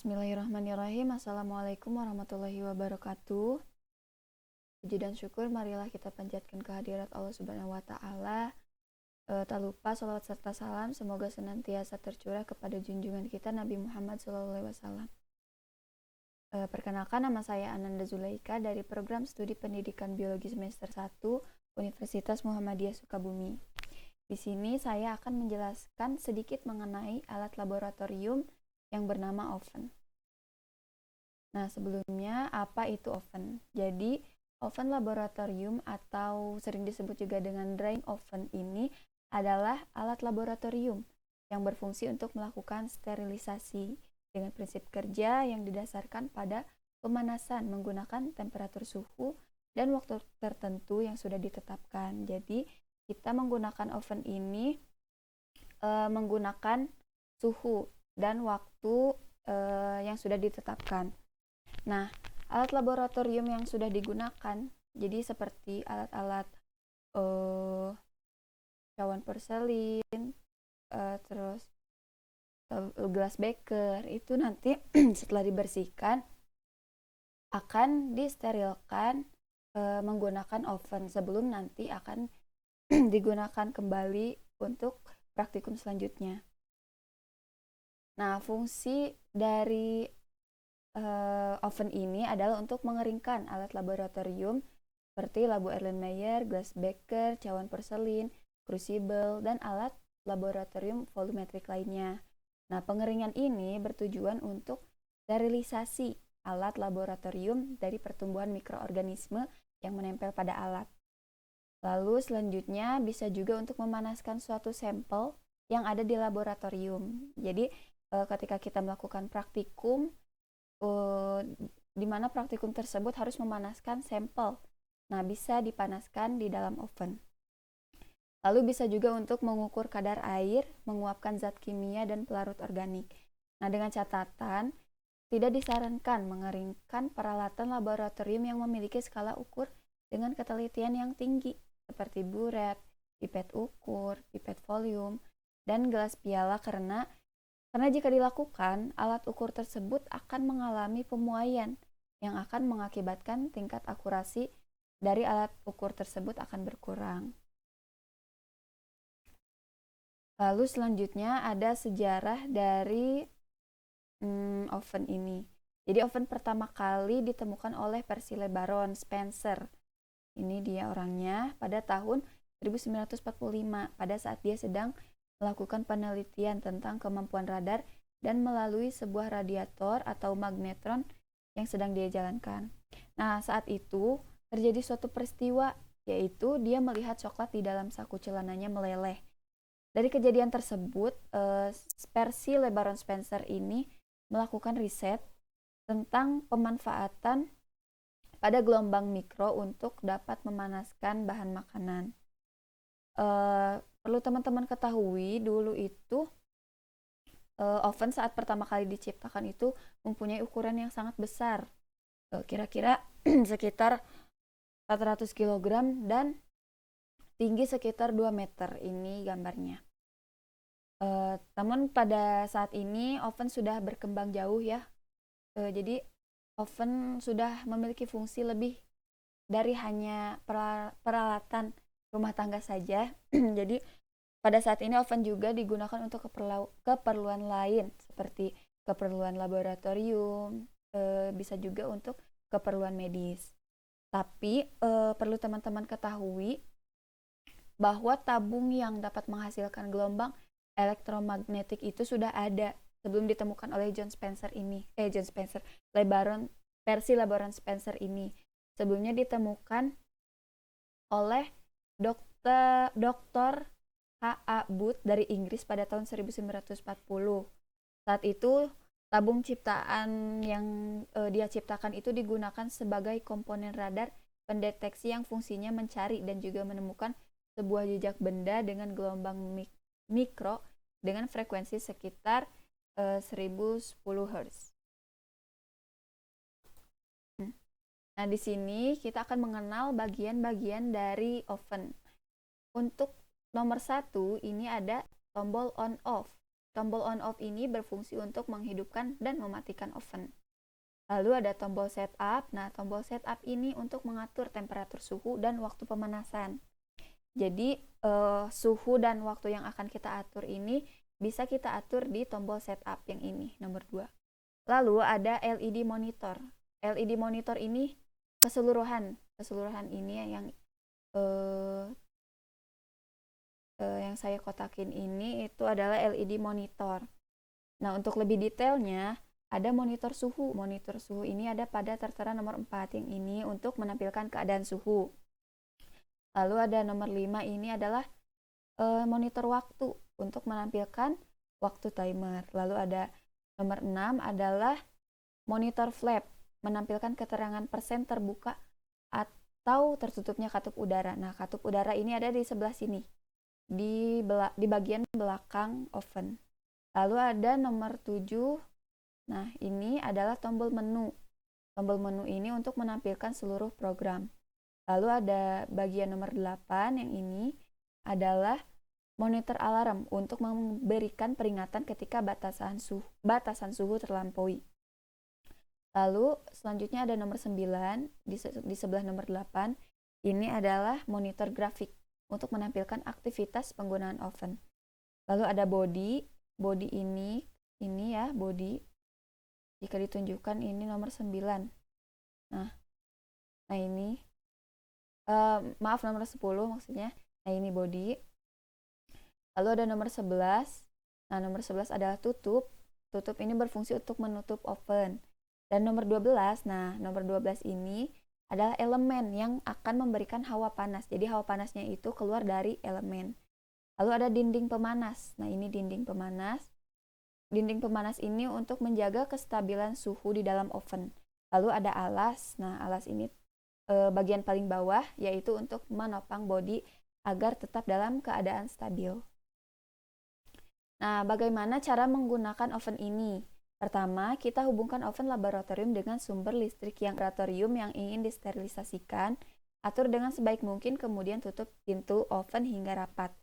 Bismillahirrahmanirrahim. Assalamualaikum warahmatullahi wabarakatuh. Puji dan syukur marilah kita panjatkan kehadirat Allah Subhanahu wa taala. Tak lupa salawat serta salam semoga senantiasa tercurah kepada junjungan kita Nabi Muhammad SAW. Perkenalkan, nama saya Ananda Zulaika dari program studi pendidikan biologi semester 1 Universitas Muhammadiyah Sukabumi. Di sini saya akan menjelaskan sedikit mengenai alat laboratorium yang bernama oven. Nah, sebelumnya apa itu oven? Jadi, oven laboratorium atau sering disebut juga dengan drying oven ini adalah alat laboratorium yang berfungsi untuk melakukan sterilisasi dengan prinsip kerja yang didasarkan pada pemanasan menggunakan temperatur suhu dan waktu tertentu yang sudah ditetapkan. Jadi, kita menggunakan oven ini menggunakan suhu dan waktu yang sudah ditetapkan. Nah, alat laboratorium yang sudah digunakan, jadi seperti alat-alat cawan porselin, terus gelas beker, itu nanti setelah dibersihkan akan disterilkan menggunakan oven sebelum nanti akan digunakan kembali untuk praktikum selanjutnya. Nah, fungsi dari oven ini adalah untuk mengeringkan alat laboratorium seperti labu Erlenmeyer, glass beker, cawan porselin, crucible, dan alat laboratorium volumetrik lainnya. Nah, pengeringan ini bertujuan untuk sterilisasi alat laboratorium dari pertumbuhan mikroorganisme yang menempel pada alat. Lalu selanjutnya bisa juga untuk memanaskan suatu sampel yang ada di laboratorium. Jadi ketika kita melakukan praktikum, di mana praktikum tersebut harus memanaskan sampel. Nah, bisa dipanaskan di dalam oven. Lalu bisa juga untuk mengukur kadar air, menguapkan zat kimia dan pelarut organik. Nah, dengan catatan, tidak disarankan mengeringkan peralatan laboratorium yang memiliki skala ukur dengan ketelitian yang tinggi, seperti buret, pipet ukur, pipet volume, dan gelas piala karena jika dilakukan, alat ukur tersebut akan mengalami pemuaian yang akan mengakibatkan tingkat akurasi dari alat ukur tersebut akan berkurang. Lalu selanjutnya ada sejarah dari oven ini. Jadi oven pertama kali ditemukan oleh Percival Baron Spencer. Ini dia orangnya pada tahun 1945 pada saat dia sedang melakukan penelitian tentang kemampuan radar dan melalui sebuah radiator atau magnetron yang sedang dia jalankan. Nah, saat itu terjadi suatu peristiwa, yaitu dia melihat coklat di dalam saku celananya meleleh. Dari kejadian tersebut, Percy LeBaron Spencer ini melakukan riset tentang pemanfaatan pada gelombang mikro untuk dapat memanaskan bahan makanan. Perlu teman-teman ketahui, dulu itu oven saat pertama kali diciptakan itu mempunyai ukuran yang sangat besar, kira-kira sekitar 400 kg dan tinggi sekitar 2 meter. Ini gambarnya. Namun pada saat ini oven sudah berkembang jauh ya. Jadi oven sudah memiliki fungsi lebih dari hanya peralatan rumah tangga saja. Jadi pada saat ini oven juga digunakan untuk keperluan lain seperti keperluan laboratorium, bisa juga untuk keperluan medis. Tapi perlu teman-teman ketahui bahwa tabung yang dapat menghasilkan gelombang elektromagnetik itu sudah ada sebelum ditemukan oleh Percy LeBaron Spencer ini. Sebelumnya ditemukan oleh Dr. H.A. Booth dari Inggris pada tahun 1940. Saat itu tabung ciptaan yang dia ciptakan itu digunakan sebagai komponen radar pendeteksi yang fungsinya mencari dan juga menemukan sebuah jejak benda dengan gelombang mikro dengan frekuensi sekitar 1010 Hz. Nah, di sini kita akan mengenal bagian-bagian dari oven. Untuk nomor 1, ini ada tombol on off. Tombol on off ini berfungsi untuk menghidupkan dan mematikan oven. Lalu ada tombol setup. Nah, tombol setup ini untuk mengatur temperatur suhu dan waktu pemanasan. Jadi, suhu dan waktu yang akan kita atur ini bisa kita atur di tombol setup yang ini, nomor 2. Lalu ada LED monitor. LED monitor ini keseluruhan ini yang saya kotakin ini itu adalah LED monitor. Nah, untuk lebih detailnya ada monitor suhu. Monitor suhu ini ada pada tertera nomor 4 yang ini untuk menampilkan keadaan suhu. Lalu ada nomor 5 ini adalah monitor waktu untuk menampilkan waktu timer. Lalu ada nomor 6 adalah monitor flap, menampilkan keterangan persen terbuka atau tertutupnya katup udara. Nah, katup udara ini ada di sebelah sini, di bagian belakang oven. Lalu ada nomor 7. Nah, ini adalah tombol menu. Tombol menu ini untuk menampilkan seluruh program. Lalu ada bagian nomor 8 yang ini adalah monitor alarm untuk memberikan peringatan ketika batasan suhu terlampaui. Lalu selanjutnya ada nomor 9 di sebelah nomor 8. Ini adalah monitor grafik untuk menampilkan aktivitas penggunaan oven. Lalu ada body ini ya, body. Jika ditunjukkan ini nomor 9. Nah ini maaf, nomor 10 maksudnya. Nah, ini body. Lalu ada nomor 11. Nah, nomor 11 adalah tutup. Tutup ini berfungsi untuk menutup oven. Dan nomor 12, nah nomor 12 ini adalah elemen yang akan memberikan hawa panas. Jadi hawa panasnya itu keluar dari elemen. Lalu ada dinding pemanas. Nah, ini dinding pemanas. Dinding pemanas ini untuk menjaga kestabilan suhu di dalam oven. Lalu ada alas. Nah, alas ini bagian paling bawah, yaitu untuk menopang body agar tetap dalam keadaan stabil. Nah, bagaimana cara menggunakan oven ini? Pertama, kita hubungkan oven laboratorium dengan sumber listrik yang laboratorium yang ingin disterilisasikan. Atur dengan sebaik mungkin, kemudian tutup pintu oven hingga rapat.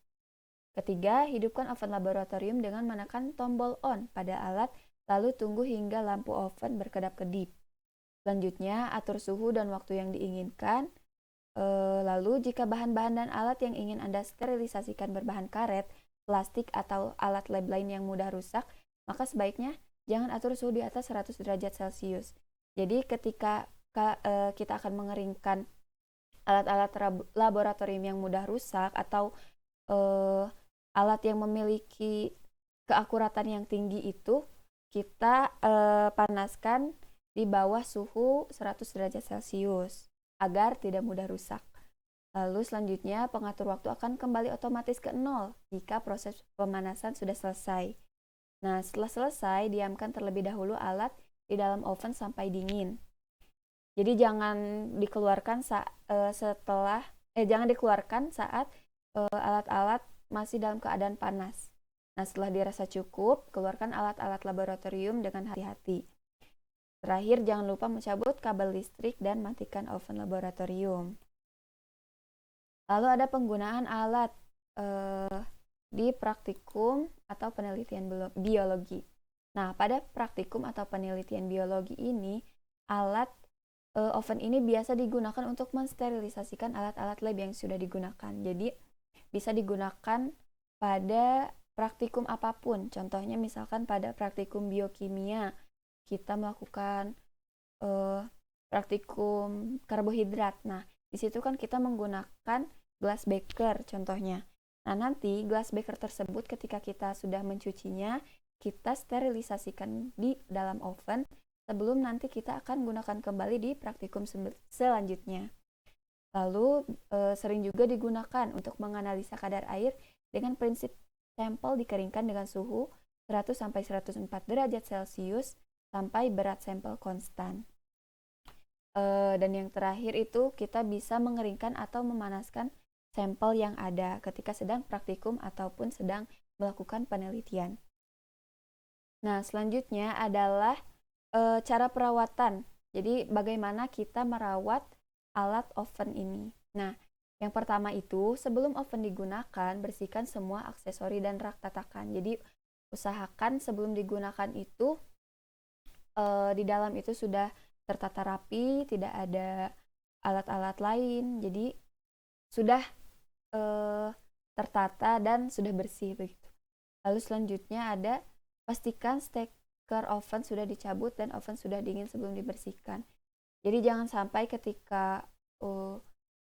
Ketiga, hidupkan oven laboratorium dengan menekan tombol on pada alat, lalu tunggu hingga lampu oven berkedap-kedip. Selanjutnya, atur suhu dan waktu yang diinginkan. Lalu, jika bahan-bahan dan alat yang ingin Anda sterilisasikan berbahan karet, plastik, atau alat lab lain yang mudah rusak, maka sebaiknya jangan atur suhu di atas 100 derajat Celcius. Jadi, ketika kita akan mengeringkan alat-alat laboratorium yang mudah rusak atau alat yang memiliki keakuratan yang tinggi itu, kita panaskan di bawah suhu 100 derajat Celcius agar tidak mudah rusak. Lalu selanjutnya pengatur waktu akan kembali otomatis ke 0 jika proses pemanasan sudah selesai. Nah, setelah selesai, diamkan terlebih dahulu alat di dalam oven sampai dingin. Jadi jangan dikeluarkan saat alat-alat masih dalam keadaan panas. Nah, setelah dirasa cukup, keluarkan alat-alat laboratorium dengan hati-hati. Terakhir, jangan lupa mencabut kabel listrik dan matikan oven laboratorium. Lalu ada penggunaan alat di praktikum atau penelitian biologi. Nah, pada praktikum atau penelitian biologi ini, alat oven ini biasa digunakan untuk mensterilisasikan alat-alat lab yang sudah digunakan. Jadi, bisa digunakan pada praktikum apapun. Contohnya misalkan pada praktikum biokimia, kita melakukan praktikum karbohidrat. Nah, di situ kan kita menggunakan glass beaker contohnya. Nah, nanti glass beaker tersebut ketika kita sudah mencucinya, kita sterilisasikan di dalam oven sebelum nanti kita akan gunakan kembali di praktikum selanjutnya. Lalu sering juga digunakan untuk menganalisa kadar air dengan prinsip sampel dikeringkan dengan suhu 100-104 derajat Celcius sampai berat sampel konstan. Dan yang terakhir itu kita bisa mengeringkan atau memanaskan sampel yang ada ketika sedang praktikum ataupun sedang melakukan penelitian. Nah, selanjutnya adalah cara perawatan. Jadi bagaimana kita merawat alat oven ini. Nah, yang pertama itu sebelum oven digunakan, bersihkan semua aksesori dan rak tatakan. Jadi usahakan sebelum digunakan itu di dalam itu sudah tertata rapi, tidak ada alat-alat lain, jadi sudah tertata dan sudah bersih begitu. Lalu selanjutnya ada pastikan steker oven sudah dicabut dan oven sudah dingin sebelum dibersihkan. Jadi jangan sampai ketika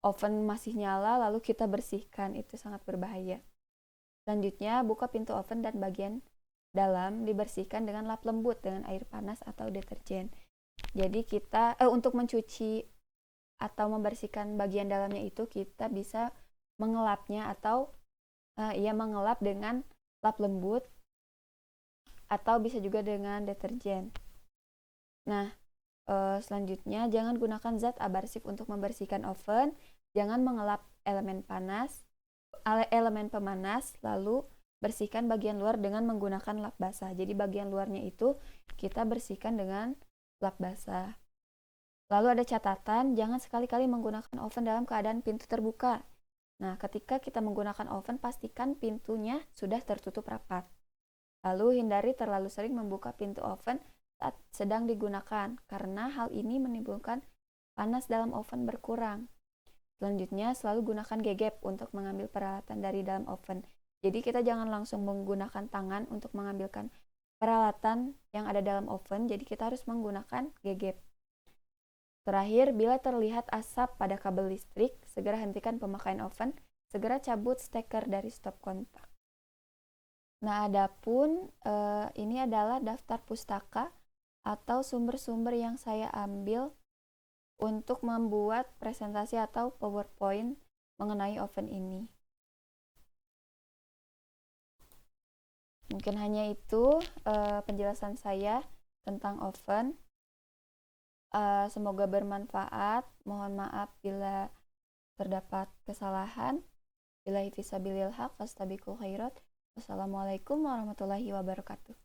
oven masih nyala lalu kita bersihkan, itu sangat berbahaya. Selanjutnya buka pintu oven dan bagian dalam dibersihkan dengan lap lembut dengan air panas atau deterjen. Jadi kita untuk mencuci atau membersihkan bagian dalamnya itu kita bisa mengelapnya atau mengelap dengan lap lembut atau bisa juga dengan deterjen. Nah, selanjutnya jangan gunakan zat abarsif untuk membersihkan oven, jangan mengelap elemen pemanas, lalu bersihkan bagian luar dengan menggunakan lap basah. Jadi bagian luarnya itu kita bersihkan dengan lap basah. Lalu ada catatan, jangan sekali-kali menggunakan oven dalam keadaan pintu terbuka. Nah, ketika kita menggunakan oven, pastikan pintunya sudah tertutup rapat. Lalu hindari terlalu sering membuka pintu oven saat sedang digunakan, karena hal ini menimbulkan panas dalam oven berkurang. Selanjutnya, selalu gunakan gegep untuk mengambil peralatan dari dalam oven. Jadi kita jangan langsung menggunakan tangan untuk mengambilkan peralatan yang ada dalam oven, jadi kita harus menggunakan gegep. Terakhir, bila terlihat asap pada kabel listrik, segera hentikan pemakaian oven, segera cabut steker dari stop kontak. Nah, adapun ini adalah daftar pustaka atau sumber-sumber yang saya ambil untuk membuat presentasi atau PowerPoint mengenai oven ini. Mungkin hanya itu penjelasan saya tentang oven. Semoga bermanfaat. Mohon maaf bila terdapat kesalahan. Billahi fisabilil haq, fastabiqul khairat. Wassalamualaikum warahmatullahi wabarakatuh.